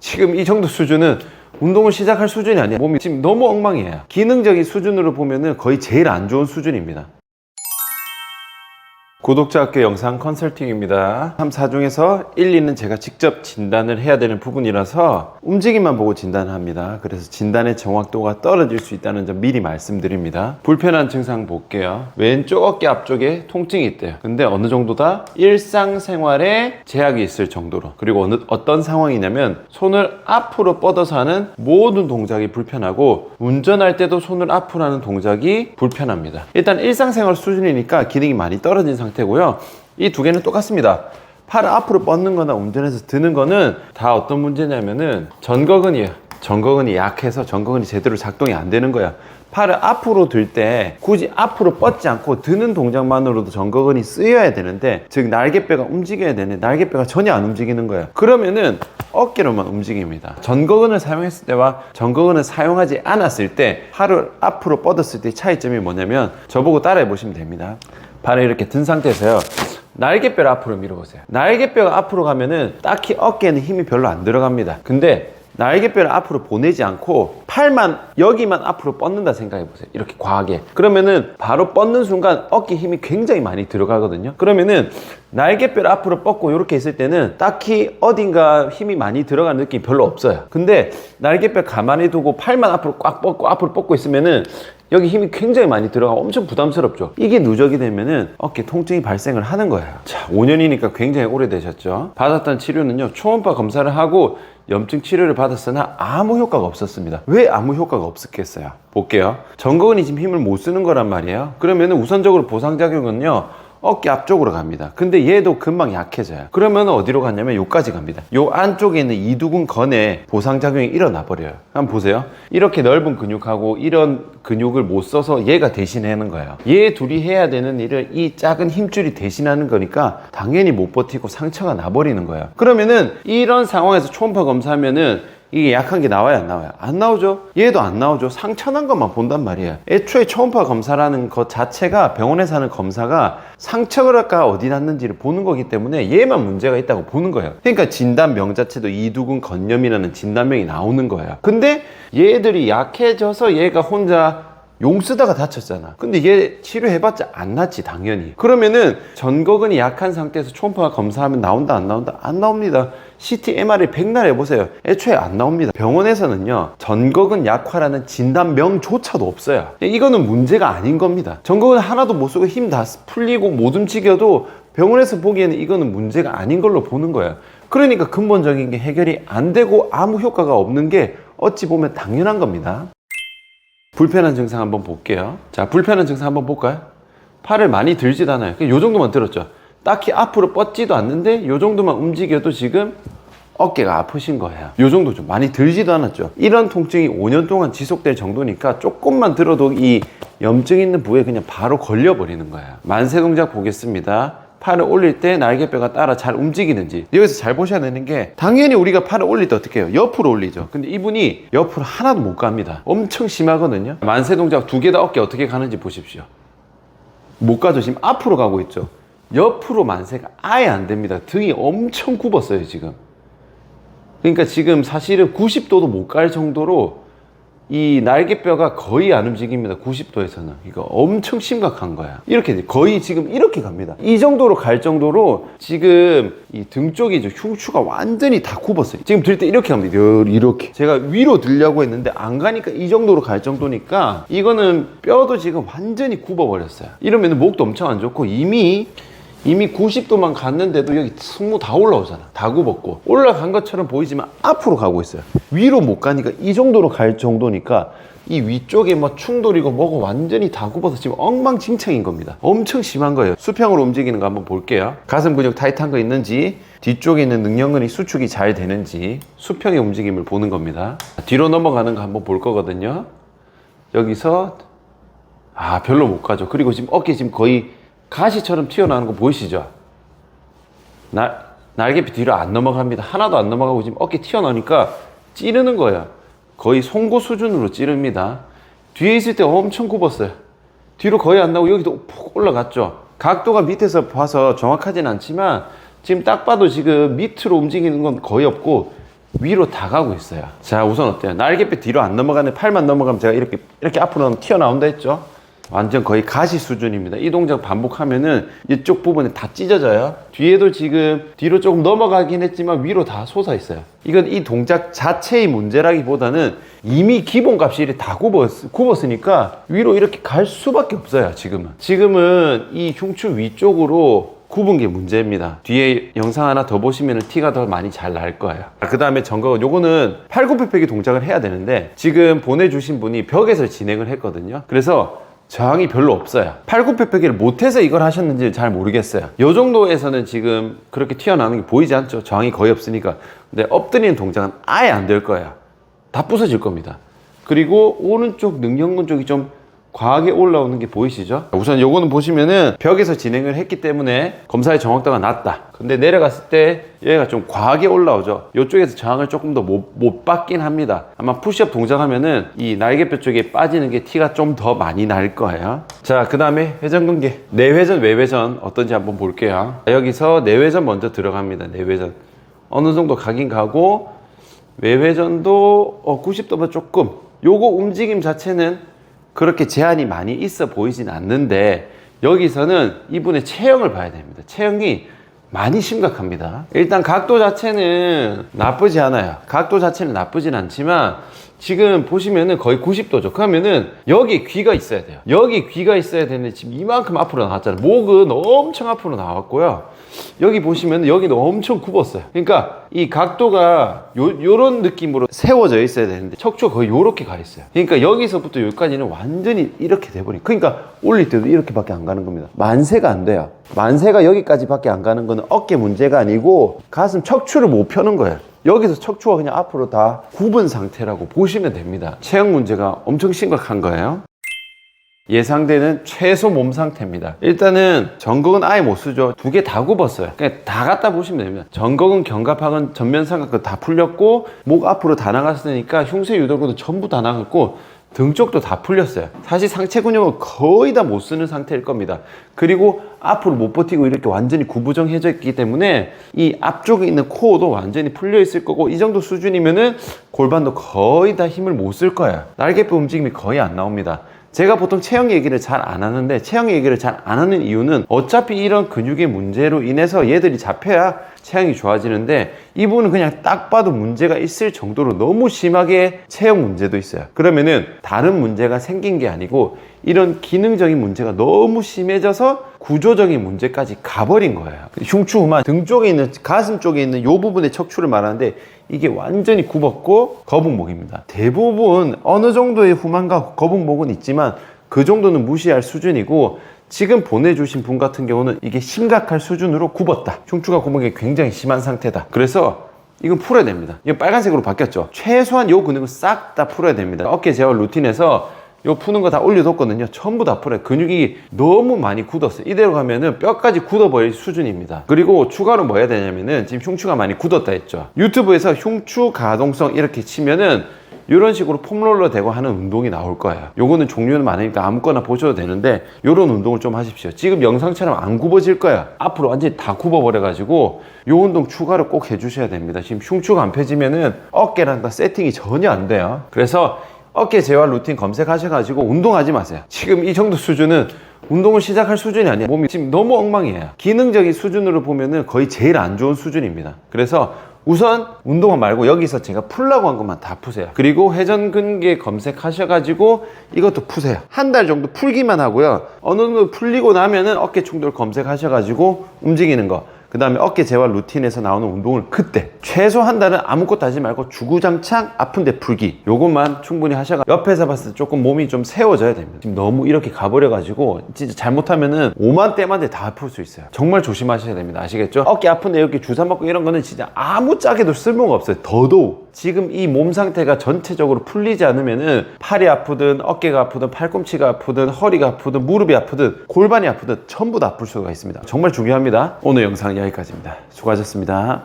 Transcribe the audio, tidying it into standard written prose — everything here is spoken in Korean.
지금 이 정도 수준은 운동을 시작할 수준이 아니야. 몸이 지금 너무 엉망이에요. 기능적인 수준으로 보면은 거의 제일 안 좋은 수준입니다. 구독자학교 영상 컨설팅입니다. 3, 4 중에서 1, 2는 제가 직접 진단을 해야 되는 부분이라서 움직임만 보고 진단을 합니다. 그래서 진단의 정확도가 떨어질 수 있다는 점 미리 말씀드립니다. 불편한 증상 볼게요. 왼쪽 어깨 앞쪽에 통증이 있대요. 근데 어느 정도다? 일상생활에 제약이 있을 정도로. 그리고 어떤 상황이냐면 손을 앞으로 뻗어서 하는 모든 동작이 불편하고 운전할 때도 손을 앞으로 하는 동작이 불편합니다. 일단 일상생활 수준이니까 기능이 많이 떨어진 상태고요. 이 두 개는 똑같습니다. 팔을 앞으로 뻗는 거나 운전해서 드는 거는 다 어떤 문제냐면은 전거근이에요. 전거근이 약해서 전거근이 제대로 작동이 안 되는 거야. 팔을 앞으로 들 때 굳이 앞으로 뻗지 않고 드는 동작만으로도 전거근이 쓰여야 되는데, 즉 날개뼈가 움직여야 되는데 날개뼈가 전혀 안 움직이는 거야. 그러면은 어깨로만 움직입니다. 전거근을 사용했을 때와 전거근을 사용하지 않았을 때 팔을 앞으로 뻗었을 때 차이점이 뭐냐면, 저보고 따라해 보시면 됩니다. 발을 이렇게 든 상태에서요, 날개뼈를 앞으로 밀어보세요. 날개뼈가 앞으로 가면은 딱히 어깨에는 힘이 별로 안 들어갑니다. 근데 날개뼈를 앞으로 보내지 않고 팔만 여기만 앞으로 뻗는다 생각해보세요. 이렇게 과하게. 그러면은 바로 뻗는 순간 어깨 힘이 굉장히 많이 들어가거든요. 그러면은 날개뼈를 앞으로 뻗고 이렇게 있을 때는 딱히 어딘가 힘이 많이 들어가는 느낌이 별로 없어요. 근데 날개뼈 가만히 두고 팔만 앞으로 꽉 뻗고 앞으로 뻗고 있으면은 여기 힘이 굉장히 많이 들어가고 엄청 부담스럽죠. 이게 누적이 되면은 어깨 통증이 발생을 하는 거예요. 자, 5년이니까 굉장히 오래되셨죠. 받았던 치료는요, 초음파 검사를 하고 염증 치료를 받았으나 아무 효과가 없었습니다. 왜 아무 효과가 없었겠어요? 볼게요. 전거근이 지금 힘을 못 쓰는 거란 말이에요. 그러면 우선적으로 보상작용은요, 어깨 앞쪽으로 갑니다. 근데 얘도 금방 약해져요. 그러면 어디로 갔냐면 요까지 갑니다. 요 안쪽에 있는 이두근 건에 보상작용이 일어나 버려요. 한번 보세요. 이렇게 넓은 근육하고 이런 근육을 못 써서 얘가 대신하는 거예요. 얘 둘이 해야 되는 일을 이 작은 힘줄이 대신하는 거니까 당연히 못 버티고 상처가 나버리는 거예요. 그러면은 이런 상황에서 초음파 검사하면은 이게 약한 게 나와요, 안 나와요? 안 나오죠? 얘도 안 나오죠? 상처난 것만 본단 말이에요. 애초에 초음파 검사라는 것 자체가, 병원에서 하는 검사가 상처가 어디 났는지를 보는 거기 때문에 얘만 문제가 있다고 보는 거예요. 그러니까 진단명 자체도 이두근 건염이라는 진단명이 나오는 거예요. 근데 얘들이 약해져서 얘가 혼자 용 쓰다가 다쳤잖아. 근데 얘 치료해봤자 안 낫지, 당연히. 그러면은 전거근이 약한 상태에서 초음파 검사하면 나온다, 안 나온다? 안 나옵니다. CT, MRI 백날 해보세요. 애초에 안 나옵니다. 병원에서는요, 전거근 약화라는 진단명조차도 없어요. 이거는 문제가 아닌 겁니다. 전거근 하나도 못 쓰고 힘 다 풀리고 못 움직여도 병원에서 보기에는 이거는 문제가 아닌 걸로 보는 거예요. 그러니까 근본적인 게 해결이 안 되고 아무 효과가 없는 게 어찌 보면 당연한 겁니다. 불편한 증상 한번 볼게요. 자, 불편한 증상 한번 볼까요? 팔을 많이 들지도 않아요. 요 정도만 들었죠. 딱히 앞으로 뻗지도 않는데 요 정도만 움직여도 지금 어깨가 아프신 거예요. 요 정도 좀 많이 들지도 않았죠. 이런 통증이 5년 동안 지속될 정도니까 조금만 들어도 이 염증 있는 부위에 그냥 바로 걸려버리는 거예요. 만세 동작 보겠습니다. 팔을 올릴 때 날개뼈가 따라 잘 움직이는지. 여기서 잘 보셔야 되는 게, 당연히 우리가 팔을 올릴 때 어떻게 해요? 옆으로 올리죠. 근데 이분이 옆으로 하나도 못 갑니다. 엄청 심하거든요. 만세 동작 두 개 다 어깨 어떻게 가는지 보십시오. 못 가죠. 지금 앞으로 가고 있죠. 옆으로 만세가 아예 안 됩니다. 등이 엄청 굽었어요, 지금. 그러니까 지금 사실은 90도도 못 갈 정도로 이 날개뼈가 거의 안 움직입니다. 90도에서는. 이거 엄청 심각한 거야. 이렇게 거의 지금 이렇게 갑니다. 이 정도로 갈 정도로 지금 이 등 쪽이죠. 흉추가 완전히 다 굽었어요. 지금 들 때 이렇게 갑니다. 이렇게. 제가 위로 들려고 했는데 안 가니까 이 정도로 갈 정도니까 이거는 뼈도 지금 완전히 굽어버렸어요. 이러면 목도 엄청 안 좋고 이미 90도만 갔는데도 여기 승모 다 올라오잖아. 다 굽었고 올라간 것처럼 보이지만 앞으로 가고 있어요. 위로 못 가니까 이 정도로 갈 정도니까 이 위쪽에 뭐 충돌이고 뭐고 완전히 다 굽어서 지금 엉망진창인 겁니다. 엄청 심한 거예요. 수평으로 움직이는 거 한번 볼게요. 가슴 근육 타이트한 거 있는지, 뒤쪽에 있는 능력근이 수축이 잘 되는지 수평의 움직임을 보는 겁니다. 뒤로 넘어가는 거 한번 볼 거거든요. 여기서 별로 못 가죠. 그리고 지금 어깨 지금 거의 가시처럼 튀어나오는 거 보이시죠? 날개뼈 뒤로 안 넘어갑니다. 하나도 안 넘어가고 지금 어깨 튀어나오니까 찌르는 거예요. 거의 송곳 수준으로 찌릅니다. 뒤에 있을 때 엄청 굽었어요. 뒤로 거의 안 나오고 여기도 푹 올라갔죠. 각도가 밑에서 봐서 정확하진 않지만 지금 딱 봐도 지금 밑으로 움직이는 건 거의 없고 위로 다 가고 있어요. 자, 우선 어때요? 날개뼈 뒤로 안 넘어가는 팔만 넘어가면 제가 이렇게 앞으로 나오면 튀어나온다 했죠? 완전 거의 가시 수준입니다. 이 동작 반복하면은 이쪽 부분이 다 찢어져요. 뒤에도 지금 뒤로 조금 넘어가긴 했지만 위로 다 솟아 있어요. 이건 이 동작 자체의 문제라기보다는 이미 기본값이 이렇게 다 굽었으니까 위로 이렇게 갈 수밖에 없어요. 지금은 이 흉추 위쪽으로 굽은 게 문제입니다. 뒤에 영상 하나 더 보시면 티가 더 많이 잘 날 거예요. 그 다음에 정각은 요거는 팔굽혀펴기 동작을 해야 되는데 지금 보내주신 분이 벽에서 진행을 했거든요. 그래서 저항이 별로 없어요. 팔굽혀펴기를 못해서 이걸 하셨는지 잘 모르겠어요. 이 정도에서는 지금 그렇게 튀어나오는 게 보이지 않죠? 저항이 거의 없으니까. 근데 엎드리는 동작은 아예 안 될 거예요. 다 부서질 겁니다. 그리고 오른쪽 능형근 쪽이 좀 과하게 올라오는 게 보이시죠? 우선 요거는 보시면은 벽에서 진행을 했기 때문에 검사의 정확도가 낮다. 근데 내려갔을 때 얘가 좀 과하게 올라오죠. 이쪽에서 저항을 조금 더 못 받긴 합니다. 아마 푸시업 동작하면은 이 날개뼈 쪽에 빠지는 게 티가 좀 더 많이 날 거예요. 자, 그 다음에 회전근개. 내회전, 외회전 어떤지 한번 볼게요. 여기서 내회전 먼저 들어갑니다. 내회전. 어느 정도 가긴 가고 외회전도 90도보다 조금. 요거 움직임 자체는 그렇게 제한이 많이 있어 보이진 않는데 여기서는 이분의 체형을 봐야 됩니다. 체형이 많이 심각합니다. 일단 각도 자체는 나쁘지 않아요. 각도 자체는 나쁘진 않지만 지금 보시면은 거의 90도죠. 그러면은 여기 귀가 있어야 돼요. 여기 귀가 있어야 되는데 지금 이만큼 앞으로 나왔잖아요. 목은 엄청 앞으로 나왔고요. 여기 보시면 여기도 엄청 굽었어요. 그러니까 이 각도가 요런 느낌으로 세워져 있어야 되는데 척추가 거의 요렇게 가 있어요. 그러니까 여기서부터 여기까지는 완전히 이렇게 돼버린. 그러니까 올릴 때도 이렇게밖에 안 가는 겁니다. 만세가 안 돼요. 만세가 여기까지밖에 안 가는 거는 어깨 문제가 아니고 가슴 척추를 못 펴는 거예요. 여기서 척추가 그냥 앞으로 다 굽은 상태라고 보시면 됩니다. 체형 문제가 엄청 심각한 거예요. 예상되는 최소 몸 상태입니다. 일단은 전극은 아예 못 쓰죠. 두 개 다 굽었어요. 그냥 다 갖다 보시면 됩니다. 전극은 견갑하근 전면 삼각근 다 풀렸고 목 앞으로 다 나갔으니까 흉쇄 유돌근도 전부 다 나갔고 등 쪽도 다 풀렸어요. 사실 상체 근육은 거의 다 못 쓰는 상태일 겁니다. 그리고 앞으로 못 버티고 이렇게 완전히 구부정해져 있기 때문에 이 앞쪽에 있는 코어도 완전히 풀려 있을 거고 이 정도 수준이면은 골반도 거의 다 힘을 못 쓸 거예요. 날개뼈 움직임이 거의 안 나옵니다. 제가 보통 체형 얘기를 잘 안 하는데 체형 얘기를 잘 안 하는 이유는 어차피 이런 근육의 문제로 인해서 얘들이 잡혀야 체형이 좋아지는데 이분은 그냥 딱 봐도 문제가 있을 정도로 너무 심하게 체형 문제도 있어요. 그러면은 다른 문제가 생긴 게 아니고 이런 기능적인 문제가 너무 심해져서 구조적인 문제까지 가버린 거예요. 흉추 후만 등 쪽에 있는 가슴 쪽에 있는 이 부분의 척추를 말하는데 이게 완전히 굽었고 거북목입니다. 대부분 어느 정도의 후만과 거북목은 있지만 그 정도는 무시할 수준이고 지금 보내주신 분 같은 경우는 이게 심각할 수준으로 굽었다. 흉추가 굽은 게 굉장히 심한 상태다. 그래서 이건 풀어야 됩니다. 이거 빨간색으로 바뀌었죠. 최소한 요 근육은 싹 다 풀어야 됩니다. 어깨 재활 루틴에서 요 푸는 거 다 올려뒀거든요. 전부 다 풀어요. 근육이 너무 많이 굳었어요. 이대로 가면은 뼈까지 굳어버릴 수준입니다. 그리고 추가로 뭐 해야 되냐면은 지금 흉추가 많이 굳었다 했죠. 유튜브에서 흉추 가동성 이렇게 치면은 이런 식으로 폼롤러 대고 하는 운동이 나올 거예요. 요거는 종류는 많으니까 아무거나 보셔도 되는데 요런 운동을 좀 하십시오. 지금 영상처럼 안 굽어질 거야. 앞으로 완전히 다 굽어버려가지고 요 운동 추가로 꼭 해주셔야 됩니다. 지금 흉추가 안 펴지면은 어깨랑 다 세팅이 전혀 안 돼요. 그래서 어깨 재활 루틴 검색하셔가지고 운동하지 마세요. 지금 이 정도 수준은 운동을 시작할 수준이 아니에요. 몸이 지금 너무 엉망이에요. 기능적인 수준으로 보면은 거의 제일 안 좋은 수준입니다. 그래서 우선 운동은 말고 여기서 제가 풀라고 한 것만 다 푸세요. 그리고 회전근개 검색하셔가지고 이것도 푸세요. 한 달 정도 풀기만 하고요. 어느 정도 풀리고 나면은 어깨 충돌 검색하셔가지고 움직이는 거. 그 다음에 어깨 재활 루틴에서 나오는 운동을 그때 최소 한 달은 아무것도 하지 말고 주구장창 아픈데 풀기 요것만 충분히 하셔가 옆에서 봤을 때 조금 몸이 좀 세워져야 됩니다. 지금 너무 이렇게 가버려 가지고 진짜 잘못하면은 오만 때만데 다 아플 수 있어요. 정말 조심하셔야 됩니다. 아시겠죠? 어깨 아픈데 이렇게 주사 맞고 이런 거는 진짜 아무 짝에도 쓸모가 없어요. 더더욱 지금 이 몸 상태가 전체적으로 풀리지 않으면은 팔이 아프든 어깨가 아프든 팔꿈치가 아프든 허리가 아프든 무릎이 아프든 골반이 아프든 전부 다 아플 수가 있습니다. 정말 중요합니다. 오늘 영상 여기까지입니다. 수고하셨습니다.